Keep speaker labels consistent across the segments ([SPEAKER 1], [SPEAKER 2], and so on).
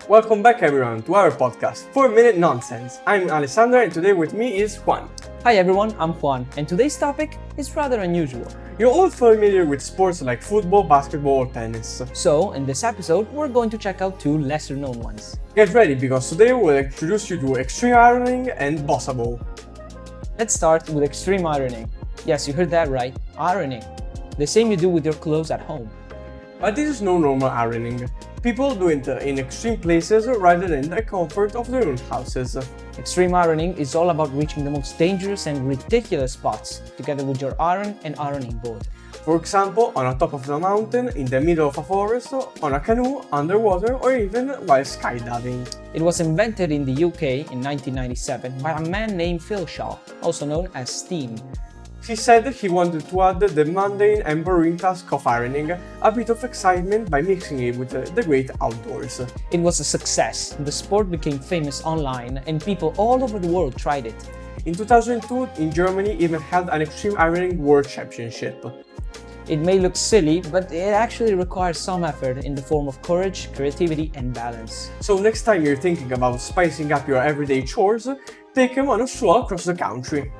[SPEAKER 1] Welcome back everyone to our podcast, 4 Minute Nonsense. I'm Alessandro and today with me is Juan.
[SPEAKER 2] Hi everyone, I'm Juan, and today's topic is rather unusual.
[SPEAKER 1] You're all familiar with sports like football, basketball, or tennis.
[SPEAKER 2] So, in this episode, we're going to check out two lesser known ones.
[SPEAKER 1] Get ready because today we'll introduce you to extreme ironing and bossa ball.
[SPEAKER 2] Let's start with extreme ironing. Yes, you heard that right, ironing. The same you do with your clothes at home.
[SPEAKER 1] But this is no normal ironing. People do it in extreme places rather than the comfort of their own houses.
[SPEAKER 2] Extreme ironing is all about reaching the most dangerous and ridiculous spots together with your iron and ironing board.
[SPEAKER 1] For example, on the top of the mountain, in the middle of a forest, on a canoe, underwater, or even while skydiving.
[SPEAKER 2] It was invented in the UK in 1997 by a man named Phil Shaw, also known as Steam.
[SPEAKER 1] He said he wanted to add the mundane and boring task of ironing a bit of excitement by mixing it with the great outdoors.
[SPEAKER 2] It was a success. The sport became famous online and people all over the world tried it.
[SPEAKER 1] In 2002, in Germany even held an extreme ironing world championship.
[SPEAKER 2] It may look silly, but it actually requires some effort in the form of courage, creativity, and balance.
[SPEAKER 1] So next time you're thinking about spicing up your everyday chores, take them on a stroll across the country.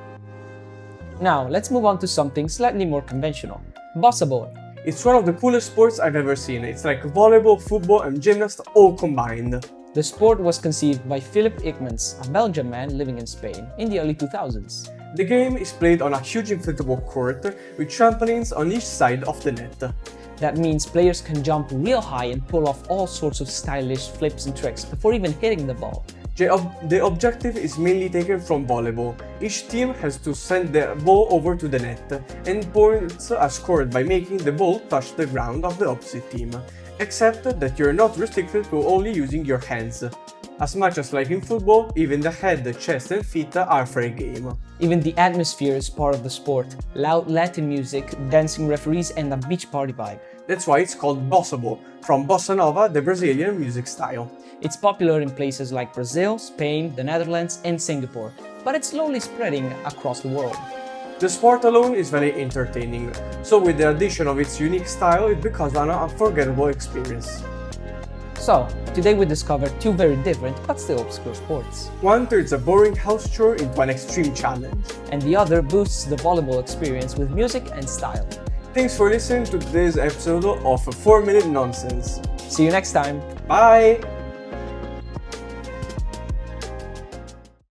[SPEAKER 2] Now, let's move on to something slightly more conventional. Bossa ball.
[SPEAKER 1] It's one of the coolest sports I've ever seen. It's like volleyball, football, and gymnast all combined.
[SPEAKER 2] The sport was conceived by Philip Ikmans, a Belgian man living in Spain, in the early 2000s.
[SPEAKER 1] The game is played on a huge inflatable court with trampolines on each side of the net.
[SPEAKER 2] That means players can jump real high and pull off all sorts of stylish flips and tricks before even hitting the ball.
[SPEAKER 1] The objective is mainly taken from volleyball. Each team has to send the ball over to the net, and points are scored by making the ball touch the ground of the opposite team, except that you're not restricted to only using your hands. As much as like in football, even the head, chest and feet are fair game.
[SPEAKER 2] Even the atmosphere is part of the sport. Loud Latin music, dancing referees and a beach party vibe.
[SPEAKER 1] That's why it's called bossa ball, from bossa nova, the Brazilian music style.
[SPEAKER 2] It's popular in places like Brazil, Spain, the Netherlands and Singapore, but it's slowly spreading across the world.
[SPEAKER 1] The sport alone is very entertaining, so with the addition of its unique style, it becomes an unforgettable experience.
[SPEAKER 2] So, today we discovered two very different but still obscure sports.
[SPEAKER 1] One turns a boring house chore into an extreme challenge,
[SPEAKER 2] and the other boosts the volleyball experience with music and style.
[SPEAKER 1] Thanks for listening to today's episode of 4 Minute Nonsense.
[SPEAKER 2] See you next time.
[SPEAKER 1] Bye!